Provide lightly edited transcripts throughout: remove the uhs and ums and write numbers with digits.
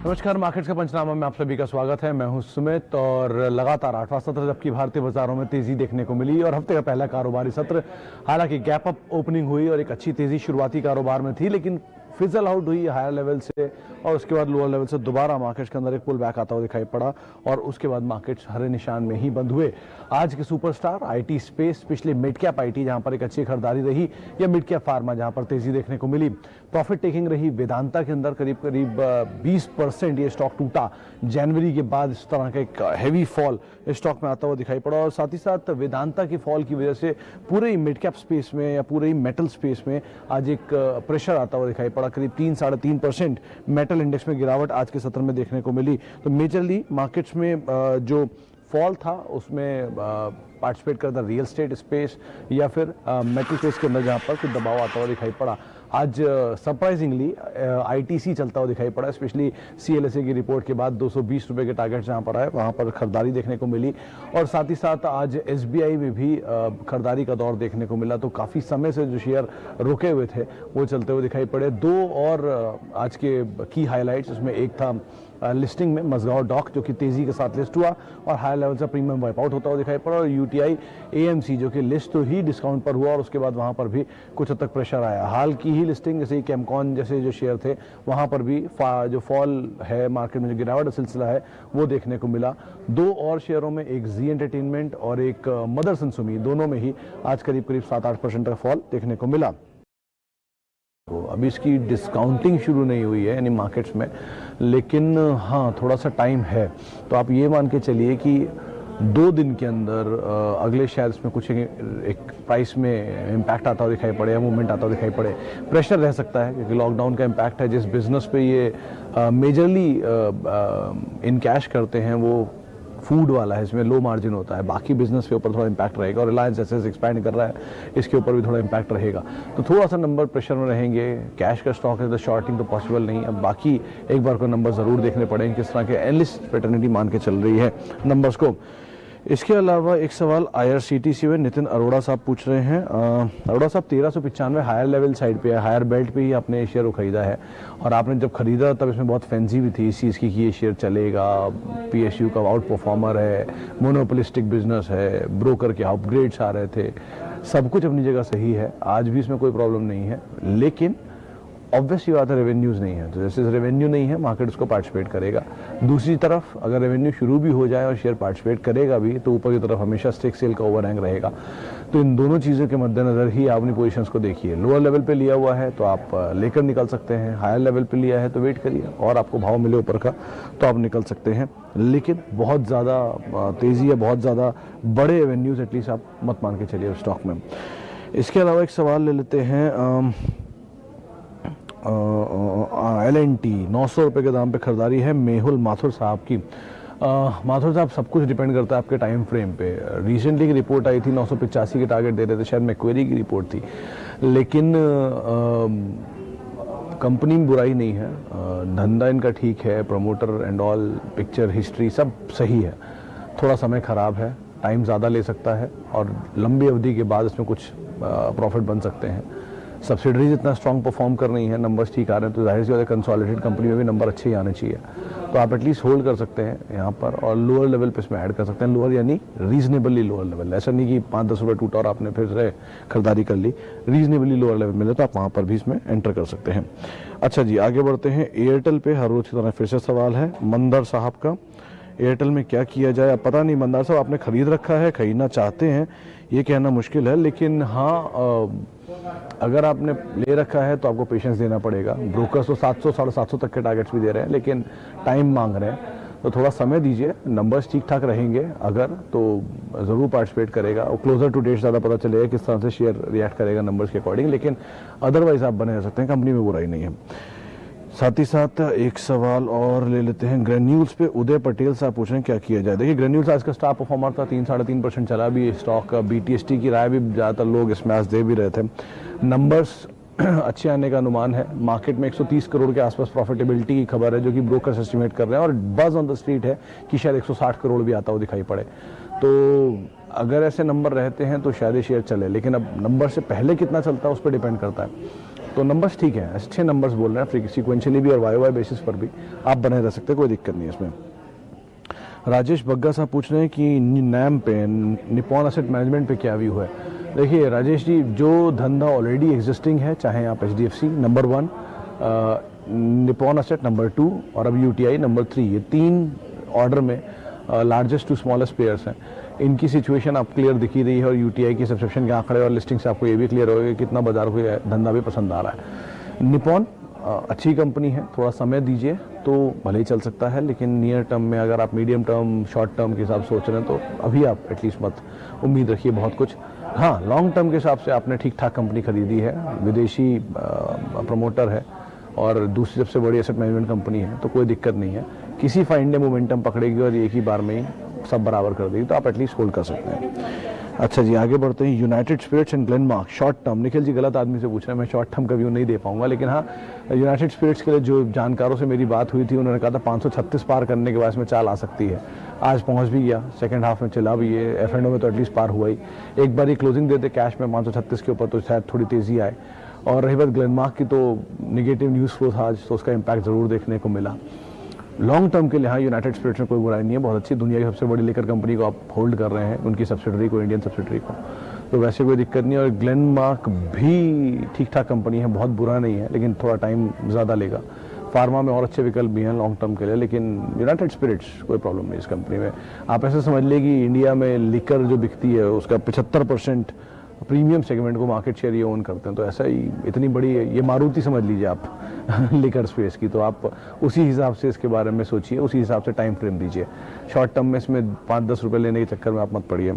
नमस्कार, मार्केट्स का पंचनामा में आप सभी का स्वागत है। मैं हूं सुमित और लगातार 8वां सत्र जबकि भारतीय बाजारों में तेजी देखने को मिली और हफ्ते का पहला कारोबारी सत्र हालांकि गैप अप ओपनिंग हुई और एक अच्छी तेजी शुरुआती कारोबार में थी, लेकिन फिजल आउट हुई हायर लेवल से और उसके बाद लोअर लेवल से दोबारा मार्केट्स के अंदर एक पुल बैक आता हुआ दिखाई पड़ा और उसके बाद मार्केट्स हरे निशान में ही बंद हुए। आज के सुपरस्टार आईटी स्पेस, पिछले मिड कैप आईटी जहां पर एक अच्छी खरीदारी रही, या मिड कैप फार्मा जहां पर तेजी देखने को मिली। प्रॉफिट टेकिंग रही वेदांता के अंदर, करीब करीब 20% ये स्टॉक टूटा। जनवरी के बाद इस तरह का एक हैवी फॉल स्टॉक में आता हुआ दिखाई पड़ा और साथ ही साथ वेदांता की फॉल की वजह से पूरे ही मिड कैप स्पेस में या पूरे ही मेटल स्पेस में आज एक प्रेशर आता हुआ दिखाई पड़ा। करीब 3-3.5% मेटल इंडेक्स में गिरावट आज के सत्र में देखने को मिली। तो मेजरली मार्केट्स में जो फॉल था उसमें पार्टिसिपेट करता रियल स्टेट स्पेस या फिर मेटल स्पेस के अंदर जहां पर कुछ दबाव आता हुआ दिखाई पड़ा। आज सरप्राइजिंगली आईटीसी चलता हुआ दिखाई पड़ा, स्पेशली सीएलएसए की रिपोर्ट के बाद 220 रुपए के टारगेट जहां पर आए वहां पर खरीदारी देखने को मिली और साथ ही साथ आज एसबीआई में भी खरीदारी का दौर देखने को मिला। तो काफी समय से जो शेयर रुके हुए थे वो चलते हुए दिखाई पड़े। दो और आज के की हाईलाइट्स, उसमें एक था लिस्टिंग में मजगांव डॉक जो कि तेजी के साथ लिस्ट हुआ और हाई लेवल से प्रीमियम वाइप आउट होता हुआ दिखाई पड़ा और यूटीआई एएमसी जो कि लिस्ट तो ही डिस्काउंट पर हुआ और उसके बाद वहां पर भी कुछ हद तक प्रेशर आया। हाल की ही लिस्टिंग जैसे केमकॉन जैसे जो शेयर थे वहां पर भी जो फॉल है मार्केट में, जो गिरावट का सिलसिला है वो देखने को मिला। दो और शेयरों में, एक जी एंटरटेनमेंट और एक मदरसन सुमी, दोनों में ही आज करीब करीब 7-8% का फॉल देखने को मिला। अभी इसकी डिस्काउंटिंग शुरू नहीं हुई है यानी मार्केट्स में, लेकिन हाँ थोड़ा सा टाइम है। तो आप ये मान के चलिए कि 2 दिन के अंदर अगले शेयर्स में कुछ एक प्राइस में इम्पैक्ट आता हुआ दिखाई पड़े या मूवमेंट आता हुआ दिखाई पड़े। प्रेशर रह सकता है क्योंकि लॉकडाउन का इम्पैक्ट है। जिस बिजनेस पे ये मेजरली इन कैश करते हैं वो फूड वाला है, इसमें लो मार्जिन होता है। बाकी बिजनेस के ऊपर थोड़ा इम्पैक्ट रहेगा और रिलायंस जैसे एक्सपैंड कर रहा है इसके ऊपर भी थोड़ा इम्पैक्ट रहेगा। तो थोड़ा सा नंबर प्रेशर में रहेंगे। कैश का स्टॉक है तो शॉर्टिंग तो पॉसिबल नहीं। अब बाकी एक बार को नंबर जरूर देखने पड़ेंगे किस तरह के एनालिस्ट पैटर्निटी मान के चल रही है नंबर्स को। इसके अलावा एक सवाल आईआरसीटीसी में नितिन अरोड़ा साहब पूछ रहे हैं। अरोड़ा साहब 1395 हायर लेवल साइड पे है, हायर बेल्ट पे ही आपने शेयर को खरीदा है और आपने जब खरीदा तब इसमें बहुत फैंसी भी थी इस चीज़ की कि ये शेयर चलेगा, पीएसयू का आउट परफॉर्मर है, मोनोपोलिस्टिक बिजनेस है, ब्रोकर के अपग्रेड्स आ रहे थे, सब कुछ अपनी जगह सही है, आज भी इसमें कोई प्रॉब्लम नहीं है। लेकिन ऑब्वियसली बात है रेवेन्यूज नहीं है, तो जैसे रेवेन्यू नहीं है मार्केट उसको पार्टिसिपेट करेगा। दूसरी तरफ अगर रेवेन्यू शुरू भी हो जाए और शेयर पार्टिसिपेट करेगा भी तो ऊपर की तरफ हमेशा स्टेक सेल का ओवरहैंग रहेगा। तो इन दोनों चीज़ों के मद्देनजर ही आप अपनी पोजीशंस को देखिए। लोअर लेवल पे लिया हुआ है तो आप लेकर निकल सकते हैं, हायर लेवल पे लिया है तो वेट करिए और आपको भाव मिले ऊपर का तो आप निकल सकते हैं। लेकिन बहुत ज़्यादा तेज़ी या बहुत ज़्यादा बड़े रेवेन्यूज एटलीस्ट आप मत मान के चलिए स्टॉक में। इसके अलावा एक सवाल ले लेते हैं। LNT 900 रुपये के दाम पे खरीदारी है मेहुल माथुर साहब की। माथुर साहब, सब कुछ डिपेंड करता है आपके टाइम फ्रेम पे। रिसेंटली की रिपोर्ट आई थी 985 के टारगेट दे रहे थे, शायद मैक्वेरी की रिपोर्ट थी, लेकिन कंपनी में बुराई नहीं है, धंधा इनका ठीक है, promoter and all, picture history सब सही है। थोड़ा समय खराब है, टाइम ज़्यादा ले सकता है और लंबी अवधि के बाद इसमें कुछ प्रॉफिट बन सकते हैं। सब्सिडरीज इतना स्ट्रॉन्ग परफॉर्म कर रही हैं, नंबर्स ठीक आ रहे हैं, तो जाहिर सी बात है कंसोलिडेटेड कंपनी में भी नंबर अच्छे ही आने चाहिए। तो आप एटलीस्ट होल्ड कर सकते हैं यहाँ पर और लोअर लेवल पे इसमें ऐड कर सकते हैं। लोअर यानी रीजनेबली लोअर लेवल, ऐसा नहीं कि 5-10 रुपये टूटा और आपने फिर से खरीदारी कर ली। रीजनेबली लोअर लेवल मिले तो आप वहाँ पर भी इसमें एंटर कर सकते हैं। अच्छा जी, आगे बढ़ते हैं। एयरटेल पे हर रोज की तरह फिर से सवाल है मंदर साहब का। एयरटेल में क्या किया जाए? अब पता नहीं मंदार साहब आपने खरीद रखा है, खरीदना चाहते हैं, ये कहना मुश्किल है, लेकिन हाँ अगर आपने ले रखा है तो आपको पेशेंस देना पड़ेगा। ब्रोकर्स तो 700-750 तक के टारगेट्स भी दे रहे हैं लेकिन टाइम मांग रहे हैं, तो थोड़ा समय दीजिए। नंबर्स ठीक ठाक रहेंगे अगर तो ज़रूर पार्टिसिपेट करेगा और क्लोजर टू डेट ज़्यादा पता चलेगा किस तरह से शेयर रिएक्ट करेगा नंबर्स के अकॉर्डिंग, लेकिन अदरवाइज आप बने रह सकते हैं, कंपनी में बुराई नहीं है। साथ ही साथ एक सवाल और ले लेते हैं। ग्रेन्यूल्स पे उदय पटेल साहब पूछ रहे हैं क्या किया जाए। देखिए ग्रेन्यूल्स आज का स्टार परफॉर्मर था, 3-3.5% चला भी स्टॉक। बीटीएसटी की राय भी ज़्यादातर लोग इसमें आज दे भी रहे थे। नंबर्स अच्छे आने का अनुमान है। मार्केट में 130 करोड़ के आसपास प्रॉफिटेबिलिटी की खबर है जो कि ब्रोकर्स एस्टिमेट कर रहे हैं और बज ऑन द स्ट्रीट है कि शायद 160 करोड़ भी आता हुआ दिखाई पड़े। तो अगर ऐसे नंबर रहते हैं तो शायद शेयर चले, लेकिन अब नंबर से पहले कितना चलता है उस पर डिपेंड करता है। तो नंबर्स ठीक हैं, अच्छे नंबर्स बोल रहे हैं, सीक्वेंशियली भी और वाई बेसिस पर भी आप बने रह सकते हैं, कोई दिक्कत नहीं है इसमें। राजेश बग्गा साहब पूछ रहे हैं कि नैम पे, निपॉन एसेट मैनेजमेंट पे क्या व्यू है। देखिए राजेश जी, जो धंधा ऑलरेडी एग्जिस्टिंग है, चाहे आप HDFC number 1, Nippon asset number 2 और अब UTI नंबर 3, ये 3 ऑर्डर में लार्जेस्ट टू स्मॉलेस्ट प्लेयर्स हैं। इनकी सिचुएशन आप क्लियर दिखी रही है और UTI की सब्सक्रिप्शन के आंकड़े और लिस्टिंग से आपको ये भी क्लियर होगा कि कितना बाजार को धंधा भी पसंद आ रहा है। निपॉन अच्छी कंपनी है, थोड़ा समय दीजिए तो भले ही चल सकता है, लेकिन नियर टर्म में अगर आप मीडियम टर्म शॉर्ट टर्म के हिसाब से सोच रहे हैं तो अभी आप एटलीस्ट मत उम्मीद रखिए बहुत कुछ। हाँ, लॉन्ग टर्म के हिसाब से आपने ठीक ठाक कंपनी खरीदी है, विदेशी प्रमोटर है और दूसरी सबसे बड़ी एसेट मैनेजमेंट कंपनी है, तो कोई दिक्कत नहीं है। किसी फाइंड ने मोमेंटम पकड़ेगी और एक ही बार में ही सब बराबर कर देगी तो आप एटलीस्ट होल्ड कर सकते हैं। अच्छा जी, आगे बढ़ते हैं। United Spirits and Glenmark short term. Nikhil ji गलत आदमी से पूछ रहे हैं, मैं शॉर्ट टर्म का व्यू नहीं दे पाऊंगा, लेकिन हाँ, यूनाइटेड स्पिरिट्स के लिए जो जानकारों से मेरी बात हुई थी उन्होंने कहा था 536 पार करने के बाद इसमें चाल आ सकती है। आज पहुंच भी गया, सेकंड हाफ में चला भी है, F&O में तो एटलीस्ट पार हुआ ही। एक बार ही क्लोजिंग देते कैश में 536 के ऊपर तो शायद थोड़ी तेजी आए। और रही बात ग्लेनमार्क की, तो निगेटिव न्यूज़ फ्लो था आज, तो उसका इम्पैक्ट ज़रूर देखने को मिला। लॉन्ग टर्म के लिए हाँ, यूनाइटेड स्पिरिट्स में कोई बुराई नहीं है, बहुत अच्छी, दुनिया की सबसे बड़ी लेकर कंपनी को आप होल्ड कर रहे हैं, उनकी सब्सिडरी को, इंडियन सब्सिडरी को, तो वैसे कोई दिक्कत नहीं है। और ग्लेनमार्क भी ठीक ठाक कंपनी है, बहुत बुरा नहीं है, लेकिन थोड़ा टाइम ज़्यादा लेगा। फार्मा में और अच्छे विकल्प भी हैं लॉन्ग टर्म के लिए, लेकिन यूनाइटेड स्पिरिट्स कोई प्रॉब्लम नहीं इस कंपनी में। आप ऐसे समझ लीजिए कि इंडिया में लिकर जो बिकती है उसका 75% प्रीमियम सेगमेंट को मार्केट शेयर ये ओन करते हैं, तो ऐसा ही इतनी बड़ी ये मारुति समझ लीजिए आप लिकर स्पेस की, तो आप उसी हिसाब से इसके बारे में सोचिए, उसी हिसाब से टाइम फ्रेम दीजिए। शॉर्ट टर्म में इसमें 5-10 रुपये लेने के चक्कर में आप मत पड़िए।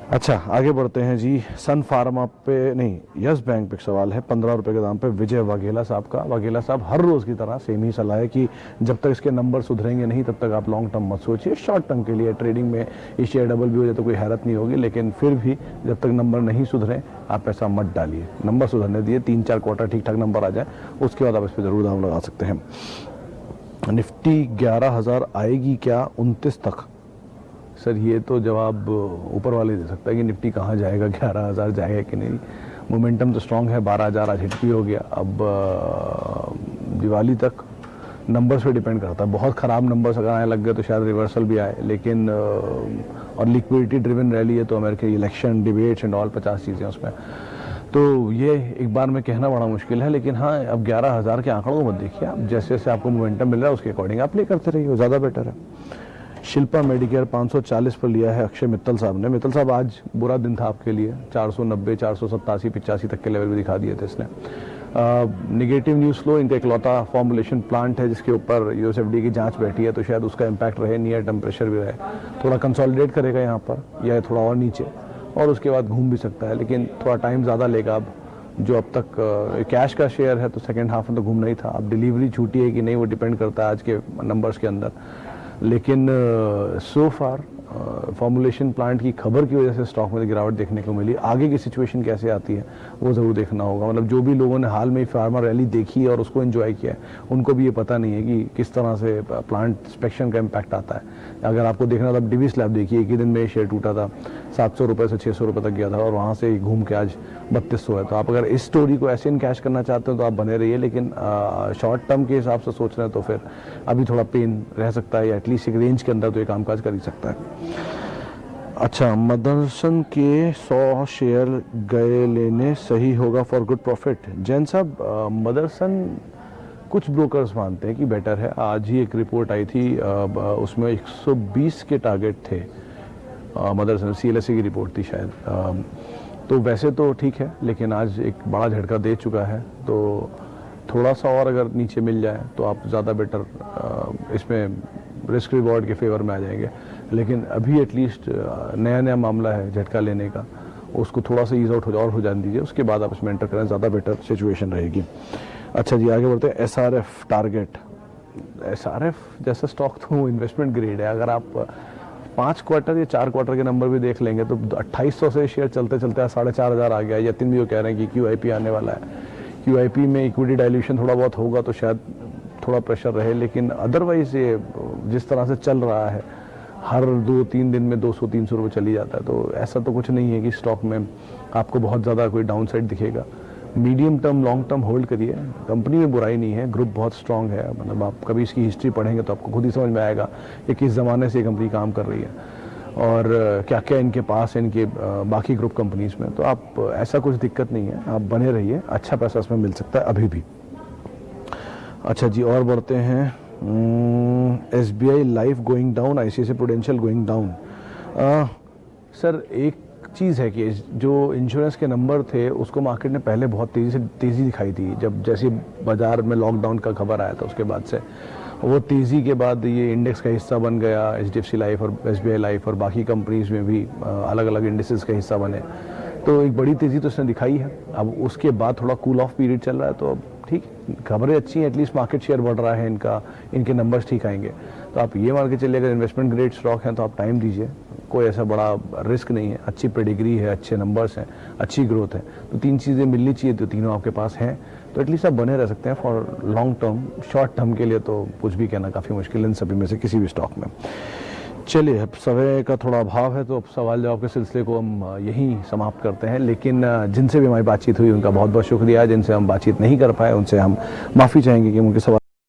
अच्छा, आगे बढ़ते हैं जी। सन फार्मा पे नहीं, यस बैंक पे सवाल है 15 रुपये के दाम पे विजय वाघेला साहब का। वाघेला साहब हर रोज़ की तरह सेम ही सलाह है कि जब तक इसके नंबर सुधरेंगे नहीं तब तक आप लॉन्ग टर्म मत सोचिए। शॉर्ट टर्म के लिए ट्रेडिंग में ये शेयर डबल भी हो जाए तो कोई हैरत नहीं होगी, लेकिन फिर भी जब तक नंबर नहीं सुधरे आप पैसा मत डालिए। नंबर सुधरने दिए, 3-4 क्वार्टर ठीक ठाक नंबर आ जाए, उसके बाद आप इस पर ज़रूर दाम लगा सकते हैं। निफ्टी 11,000 आएगी क्या 29 तक? सर ये तो जवाब ऊपर वाले दे सकता है कि निफ्टी कहाँ जाएगा, 11,000 जाएगा कि नहीं। मोमेंटम तो स्ट्रांग है, 12,000 आज हिट भी हो गया। अब दिवाली तक नंबर्स पे डिपेंड करता है, बहुत ख़राब नंबर्स अगर आने लग गए तो शायद रिवर्सल भी आए, लेकिन और लिक्विडिटी ड्रिवन रैली है तो अमेरिकी इलेक्शन, डिबेट्स एंड ऑल 50 चीज़ें उसमें, तो ये एक बार में कहना बड़ा मुश्किल है। लेकिन हाँ, अब 11,000 के आंकड़ों को मत देखिए आप, जैसे जैसे आपको मोमेंटम मिल रहा है उसके अकॉर्डिंग आप प्ले करते रहिए, ज़्यादा बेटर है। शिल्पा मेडिकेयर 540 पर लिया है अक्षय मित्तल साहब ने। मित्तल साहब आज बुरा दिन था आपके लिए, 490, 487, 85 तक के लेवल भी दिखा दिए थे इसने। निगेटिव न्यूज़ फ्लो, इनका इकलौता फॉर्मुलेशन प्लांट है जिसके ऊपर USFDA की जांच बैठी है, तो शायद उसका इम्पैक्ट रहे, नियर टर्म प्रेशर भी रहे, थोड़ा कंसोलिडेट करेगा यहाँ पर या थोड़ा और नीचे, और उसके बाद घूम भी सकता है, लेकिन थोड़ा टाइम ज़्यादा लेगा। अब जो अब तक कैश का शेयर है तो सेकेंड हाफ में तो घूमना ही था। अब डिलीवरी छूटी है कि नहीं वो डिपेंड करता है आज के नंबर्स के अंदर, लेकिन सो फार फॉर्मुलेशन प्लांट की खबर की वजह से स्टॉक में गिरावट देखने को मिली। आगे की सिचुएशन कैसे आती है वो ज़रूर देखना होगा। मतलब जो भी लोगों ने हाल में फार्मा रैली देखी है और उसको एंजॉय किया है, उनको भी ये पता नहीं है कि किस तरह से प्लांट इंस्पेक्शन का इम्पैक्ट आता है। अगर आपको देखना था, डिविस लैब देखिए, एक ही दिन में ये शेयर टूटा था, 700 रुपये से 600 रुपये तक गया था और वहाँ से घूम के आज 3200 है। तो आप अगर इस स्टोरी को ऐसे इनकैश करना चाहते हो तो आप बने रहिए, लेकिन शॉर्ट टर्म के हिसाब से सोच रहे हैं तो फिर अभी थोड़ा पेन रह सकता है, या एटलीस्ट एक रेंज के अंदर तो ये कामकाज कर ही सकता है। अच्छा, मदरसन के 100 शेयर गए लेने सही होगा फॉर गुड प्रॉफिट? जैन साहब, मदरसन कुछ ब्रोकर्स मानते हैं कि बेटर है। आज ही एक रिपोर्ट आई थी, उसमें 120 के टारगेट थे मदरसन, CLSA की रिपोर्ट थी शायद। तो वैसे तो ठीक है, लेकिन आज एक बड़ा झटका दे चुका है, तो थोड़ा सा और अगर नीचे मिल जाए तो आप ज़्यादा बेटर इसमें रिस्क रिवॉर्ड के फेवर में आ जाएंगे। लेकिन अभी एटलीस्ट नया मामला है झटका लेने का, उसको थोड़ा सा ईज आउट हो जाने दीजिए, उसके बाद आप इसमें एंटर करें, ज़्यादा बेटर सिचुएशन रहेगी। अच्छा जी, आगे बढ़ते हैं। SRF टारगेट, SRF जैसा स्टॉक तो इन्वेस्टमेंट ग्रेड है। अगर आप 5 क्वार्टर या 4 क्वार्टर के नंबर भी देख लेंगे तो 2800 से शेयर चलते चलते 4,500 आ गया। यतिन भी वो कह रहे हैं कि QIP आने वाला है, QIP में इक्विटी डाइल्यूशन थोड़ा बहुत होगा तो शायद थोड़ा प्रेशर रहे, लेकिन अदरवाइज ये जिस तरह से चल रहा है, हर 2-3 दिन में 200-300 रुपये चली जाता है, तो ऐसा तो कुछ नहीं है कि स्टॉक में आपको बहुत ज़्यादा कोई डाउन साइड दिखेगा। Medium term long term hold करिए। कंपनी में बुराई नहीं है, ग्रुप बहुत स्ट्रांग है, मतलब आप कभी इसकी हिस्ट्री पढ़ेंगे तो आपको खुद ही समझ में आएगा कि किस ज़माने से ये कंपनी काम कर रही है और क्या क्या इनके पास है इनके बाकी ग्रुप कंपनीज में। तो आप ऐसा कुछ दिक्कत नहीं है, आप बने रहिए, अच्छा पैसा इसमें मिल सकता है अभी भी। अच्छा जी, और बढ़ते हैं। SBI life going down, ICICI prudential going down. Sir एक चीज़ है कि जो इंश्योरेंस के नंबर थे उसको मार्केट ने पहले बहुत तेज़ी दिखाई थी, जब जैसे बाज़ार में लॉकडाउन का खबर आया था उसके बाद से वो तेज़ी के बाद ये इंडेक्स का हिस्सा बन गया। HDFC लाइफ और SBI लाइफ और बाकी कंपनीज में भी अलग अलग इंडेक्सेस का हिस्सा बने, तो एक बड़ी तेज़ी तो इसने दिखाई है। अब उसके बाद थोड़ा कूल ऑफ पीरियड चल रहा है, तो अब ठीक, खबरें अच्छी हैं, एटलीस्ट मार्केट शेयर बढ़ रहा है इनका, इनके नंबर्स ठीक आएंगे। तो आप ये मान के चलिए अगर इन्वेस्टमेंट ग्रेड स्टॉक हैं तो आप टाइम दीजिए, कोई ऐसा बड़ा रिस्क नहीं है, अच्छी पेडिग्री है, अच्छे नंबर्स हैं, अच्छी ग्रोथ है, तो तीन चीज़ें मिलनी चाहिए, तो तीनों आपके पास हैं, तो एटलीस्ट आप बने रह सकते हैं for long term. Short term के लिए तो कुछ भी कहना काफ़ी मुश्किल है इन सभी में से किसी भी स्टॉक में। चलिए, अब समय का थोड़ा अभाव है तो अब सवाल जवाब के सिलसिले को हम यहीं समाप्त करते हैं, लेकिन जिनसे भी हमारी बातचीत हुई उनका बहुत बहुत शुक्रिया। जिनसे हम बातचीत नहीं कर पाए उनसे हम माफ़ी चाहेंगे कि उनके सवाल